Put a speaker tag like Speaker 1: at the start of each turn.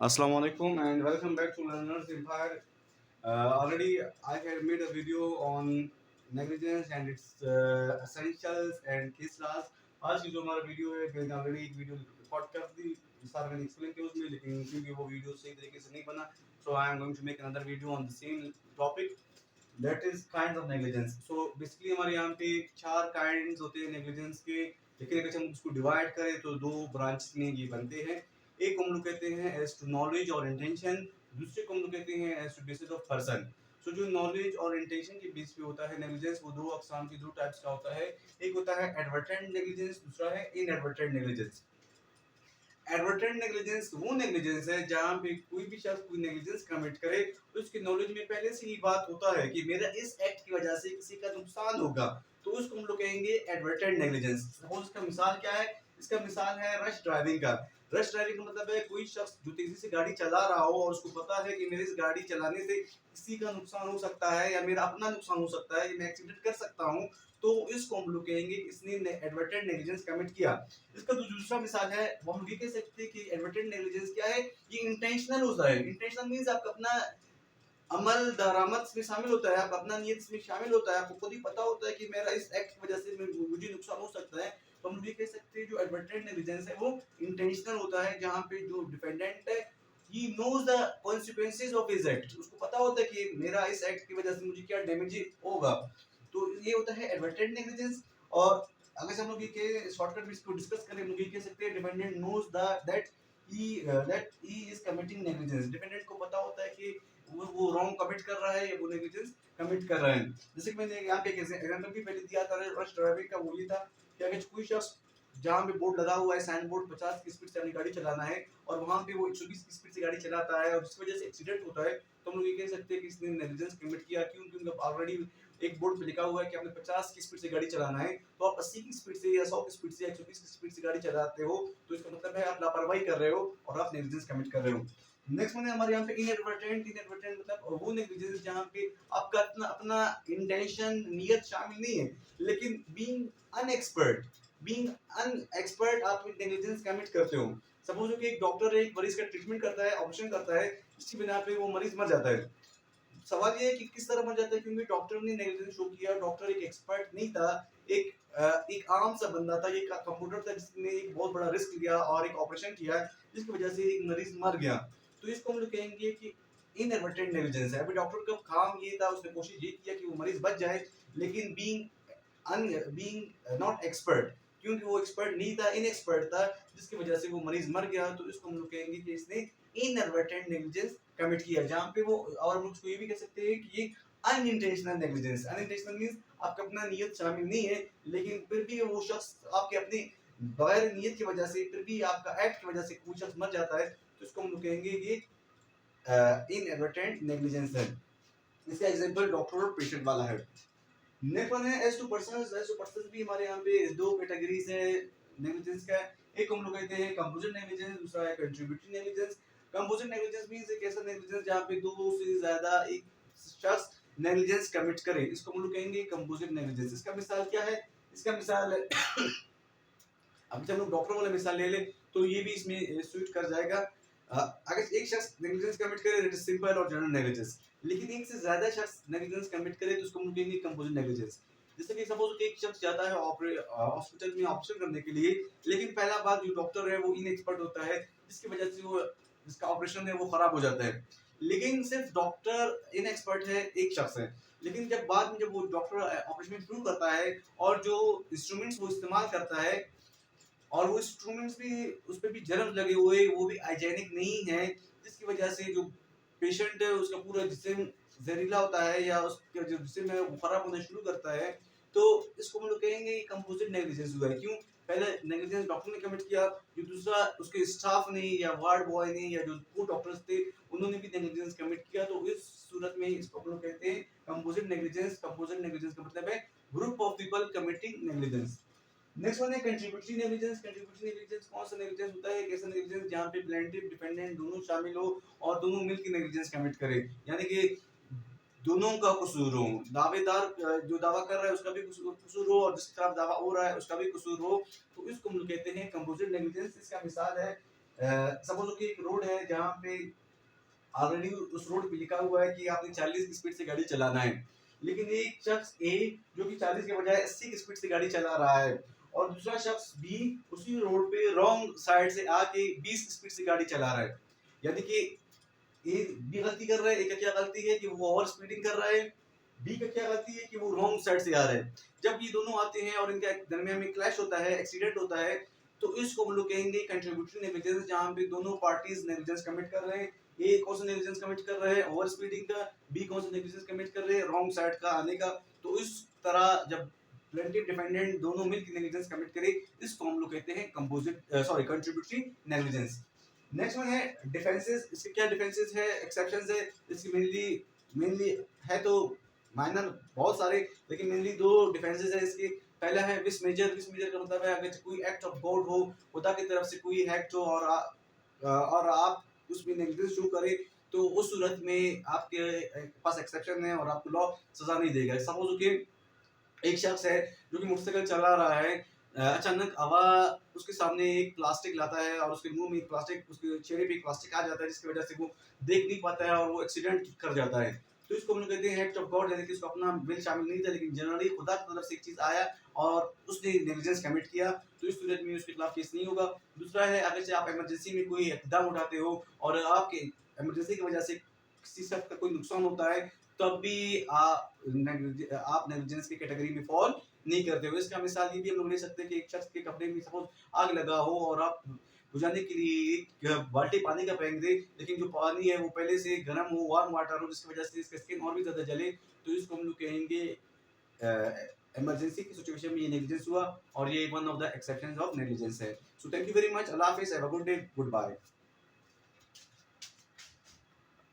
Speaker 1: Assalamu alaikum and welcome back to Learner's Empire. Already I have made a video on negligence and its essentials and case laws. आज की जो हमारा video है मैंने already एक video record कर दी सारा मैंने एक्सप्लेन किया उसमें लेकिन क्योंकि वो वीडियो सही तरीके से नहीं बना so I am going to make another video on the same topic that is kinds of negligence. So basically हमारे यहाँ पे चार काइंड्स होते हैं नेग्लिजेंस के, लेकिन अगर हम उसको डिवाइड करें तो दो ब्रांच में ये बनते हैं। एक को हम लोग कहते हैं एज टू नॉलेज और इंटेंशन, दूसरे को हम लोग कहते हैं as to basis of person. So जो नॉलेज और इंटेंशन के बेस पे होता है नेग्लिजेंस वो दो अकसाम की, दो टाइप्स का होता है। एक होता है एडवर्टेंट नेग्लिजेंस, दूसरा है इनएडवर्टेंट नेग्लिजेंस। एडवर्टेंट नेग्लिजेंस वो नेग्लिजेंस है जहां पे कोई भी शख्स कोई नेग्लिजेंस कमिट करे तो उसके नॉलेज में पहले से ही बात होता है कि मेरा इस एक्ट की वजह से किसी का नुकसान होगा, तो उसको हम लोग कहेंगे एडवर्टेंट नेग्लिजेंस। सपोज इसका मिसाल क्या है, इसका मिसाल है रश ड्राइविंग का। रश ड्राइविंग का मतलब है कोई शख्स जो तेजी से गाड़ी चला रहा हो और उसको पता है कि मेरे इस गाड़ी चलाने से किसी का नुकसान हो सकता है या मेरा अपना नुकसान हो सकता है, मैं एक्सीडेंट कर सकता हूँ, तो इसको हम लोग कहेंगे इसने एडवर्टेंट नेग्लिजेंस कमिट किया। इसका जो दूसरा मिसाल है वो हम ये कह सकते हैं कि एडवर्टेंट नेग्लिजेंस क्या है, ये इंटेंशनल होता है। इंटेंशनल मींस आपका अपना अमल दरामद में शामिल होता है, आप अपना नियत इसमें शामिल होता है, आपको खुद ही पता होता है कि मेरा इस एक्ट की वजह से मुझे नुकसान हो सकता है। तो हम ये कह सकते हैं जो एडवर्टेंट नेग्लिजेंस है वो इंटेंशनल होता है, जहां पे जो डिफेंडेंट है he knows the consequences of his act, उसको पता होता है कि मेरा इस एक्ट की वजह से मुझे क्या डैमेज होगा। तो ये होता है एडवर्टेंट नेग्लिजेंस। और अगर हम लोग ये के शॉर्टकट में इसको डिस्कस करें, हम लोग ये कह सकते हैं dependent knows the that he is committing negligence. Dependent को पता होता है कि वो रॉन्ग कमिट कर रहा है या वो नेग्लिजेंस कमिट कर रहा है। जैसे कि मैंने यहाँ पे एग्जांपल भी पहले दिया था रश ड्राइविंग का, वो ये था कि अगर कोई शख्स जहाँ पे बोर्ड लगा हुआ है साइन बोर्ड 50 की स्पीड से अपनी गाड़ी चलाना है और वहाँ पे वो 120 की स्पीड से गाड़ी चलाता है और जिसकी वजह से एक्सीडेंट होता है, तो हम लोग ये कह सकते हैं कि इसने नेग्लिजेंस कमिट किया। क्यों? क्योंकि ऑलरेडी एक बोर्ड पे लिखा हुआ है कि आपने 50 की स्पीड से गाड़ी चलाना है, तो आप 80 की स्पीड से या 100 की स्पीड से या 120 की स्पीड से गाड़ी चलाते हो, तो इसका मतलब है आप लापरवाही कर रहे हो और आप नेग्लिजेंस कमिट कर रहे हो। नेक्स्ट में हमारे यहाँ पे इनएडवर्टेंट। इनएडवर्टेंट मतलब वो नेग्लिजेंस जहाँ पे आपका अपना अपना इंटेंशन नियत शामिल नहीं है, लेकिन बीइंग अनएक्सपर्ट आप नेग्लिजेंस कमिट करते हो। सपोज कि एक डॉक्टर एक मरीज का ट्रीटमेंट करता है, ऑपरेशन करता है, इसकी बिना पे वो मरीज मर जाता है। सवाल ये है कि किस तरह मर जाता है, क्योंकि डॉक्टर ने नेग्लिजेंस शो किया। डॉक्टर एक एक्सपर्ट नहीं था, एक आम सा बंदा था, ये कंप्यूटर था जिसने एक बहुत बड़ा रिस्क लिया और एक ऑपरेशन किया जिसकी वजह से एक मरीज मर गया। तो इसको हम लोग कहेंगे कि इनएडवर्टेंट नेग्लिजेंस है। अभी डॉक्टर का काम ये था, उसने कोशिश ये किया कि वो मरीज बच जाए, लेकिन बीइंग नॉट एक्सपर्ट, क्योंकि वो एक्सपर्ट नहीं था, इनएक्सपर्ट था, जिसकी वजह से वो मरीज मर गया। तो इसको हम लोग कहेंगे कि इसने इनएडवर्टेंट नेग्लिजेंस कमिट किया, जहाँ पे वो, और हम उसको ये भी कह सकते हैं कि ये अनइंटेंशनल नेग्लिजेंस। अनइंटेंशनल मींस आपका अपना नियत शामिल नहीं है, लेकिन फिर भी वो शख्स आपके अपनी बगैर नियत की वजह से, फिर भी आपका एक्ट की वजह से कोई शख्स मर जाता है, तो इसको हम लोग कहेंगे ये इनएडवर्टेंट नेग्लिजेंस है। इसका एग्जांपल डॉक्टर और पेशेंट वाला है। नेक्स्ट वन है as to persons. As to persons भी हमारे यहाँ पे दो कैटेगरीज है नेग्लिजेंस का। एक हम लोग कहते हैं कंपोजिट नेग्लिजेंस, दूसरा है contributory negligence. Composite negligence means एक ऐसा नेग्लिजेंस जहाँ पे दो से ज्यादा एक शख्स नेग्लिजेंस कमिट करे, इसको हम लोग कहेंगे कंपोजिट नेग्लिजेंस। इसका मिसाल क्या है, इसका मिसाल है अब जब हम डॉक्टर वाला मिसाल ले ले तो ये भी इसमें सूट कर जाएगा। अगर एक शख्स नेग्लिजेंस कमिट करे दैट इज सिंपल और जनरल नेग्लिजेंस, लेकिन एक से ज्यादा शख्स नेग्लिजेंस कमिट करे तो उसको हम कहेंगे कंपोजिट नेग्लिजेंस। जैसे कि सपोज कि एक शख्स जाता है हॉस्पिटल में ऑपरेशन करने के लिए, लेकिन पहला बात जो डॉक्टर है वो इनएक्सपर्ट होता है, जिसकी वजह से वो जिसका ऑपरेशन है वो खराब हो जाता है। लेकिन सिर्फ डॉक्टर इनएक्सपर्ट है, एक शख्स है, लेकिन जब बाद में जब वो डॉक्टर ऑपरेशन शुरू करता है और जो इंस्ट्रूमेंट्स वो इस्तेमाल करता है और वो इंस्ट्रूमेंट्स भी उस पे भी जर्म लगे हुए, वो भी हाइजेनिक नहीं है, जिसकी वजह से जो पेशेंट है उसका पूरा जिस्म जहरीला होता है या उसका जो जिस्म है वो खराब होना शुरू करता है। तो इसको हम लोग कहेंगे कि कंपोजिट नेग्लिजेंस हुआ है। क्यों? पहले नेग्लिजेंस डॉक्टर ने कमिट किया, जो दूसरा उसके स्टाफ ने या वार्ड बॉय ने या जो को डॉक्टर्स थे उन्होंने भी नेग्लिजेंस कमिट किया। तो इस सूरत में इसको हम लोग कहते हैं कंपोजिट नेग्लिजेंस। कंपोजिट नेग्लिजेंस का मतलब है group of people committing negligence. Next one है कंट्रीब्यूटरी नेग्लिजेंस। कंट्रीब्यूटरी नेग्लिजेंस कौन सा नेग्लिजेंस होता है? एक ऐसा नेग्लिजेंस जहां पे प्लेंटिव डिपेंडेंट दोनों शामिल हो और दोनों मिलकर नेग्लिजेंस कमिट करें, यानी कि दोनों का कसूर हो। दावेदार जो दावा कर रहा है उसका भी कसूर हो और जिसके खिलाफ दावा हो रहा है उसका भी कसूर हो, तो इसको हम लोग कहते हैं कंपोजिट नेग्लिजेंस। इसका मिसाल है सपोज कि एक रोड है जहाँ पे ऑलरेडी उस रोड पे लिखा हुआ है कि आपने 40 की स्पीड से गाड़ी चलाना है, लेकिन एक शख्स ए जो कि 40 के बजाय 80 की स्पीड से गाड़ी चला रहा है और दूसरा शख्स बी उसी रोड पे रॉन्ग साइड से आके 20 स्पीड से गाड़ी चला रहा है। यानी कि ए बी गलती कर रहा है, ए का क्या गलती है कि वो ओवर स्पीडिंग कर रहा है, बी का क्या गलती है कि वो रॉन्ग साइड से आ रहा है। जब ये दोनों आते हैं और इनके दरमियान में क्लैश होता है, एक्सीडेंट होता है, तो इसको हम लोग कहेंगे कंट्रीब्यूटरी नेग्लिजेंस, जहाँ पे दोनों पार्टीज नेग्लिजेंस कमिट कर रहे हैं। ए कौन सा नेग्लिजेंस कमिट कर रहे हैं, ओवर स्पीडिंग का, बी कौन सा नेग्लिजेंस कमिट कर रहे हैं, रॉन्ग साइड का आने का। तो इस तरह जब प्लेंटिव डिफेंडेंट दोनों मिलकर नेग्लिजेंस कमिट करे, इसको हम लोग कहते हैं composite sorry contributory negligence. Next one है डिफेंसेस। इसके क्या डिफेंसेस है, एक्सेप्शंस है। इसकी मेनली है तो माइनर बहुत सारे, लेकिन मेनली दो डिफेंसेस है इसके। पहला है विस मेजर। विस मेजर का मतलब है अगर कोई एक्ट ऑफ गॉड हो, खुदा की तरफ से कोई एक्ट हो और आप उसमें नेगेटिव शो करें, तो उस सूरत में आपके पास एक्सेप्शन है और आपको लॉ सजा नहीं देगा। सपोज कि एक शख्स है जो कि मोटरसाइकिल चला रहा है, अचानक हवा उसके सामने एक प्लास्टिक लाता है और उसके मुंह में एक प्लास्टिक, उसके चेहरे पे एक प्लास्टिक आ जाता है, जिसकी वजह से वो देख नहीं पाता है और वो एक्सीडेंट कर जाता है। तो इसको हम लोग कहते हैं एक्ट ऑफ गॉड, यानी कि उसका अपना विल शामिल नहीं था, लेकिन जनरली खुदा की तरफ से एक चीज आया और उसने नेग्लिजेंस कमिट किया, तो इस सूरत में उसके खिलाफ केस नहीं होगा। दूसरा है अगर से आप इमरजेंसी में कोई इकदाम उठाते हो और आपके इमरजेंसी की वजह से किसी शख्स का कोई नुकसान होता है, तब भी आप नेग्लिजेंस की कैटेगरी में फॉल नहीं करते हो। इसका मिसाल ये भी हम लोग ले सकते हैं कि एक शख्स के कपड़े में सपोज आग लगा हो और आप बुझाने के लिए एक बाल्टी पानी का फेंक दे, लेकिन जो पानी है वो पहले से गर्म हो, वार्म वाटर हो, जिसकी वजह से इसका स्किन और भी ज्यादा जले, तो इसको हम लोग कहेंगे इमरजेंसी की सिचुएशन में ये नेग्लिजेंस हुआ और ये one of the exceptions of negligence है। So thank you very much. अल्लाह हाफिज, have a good day, good bye.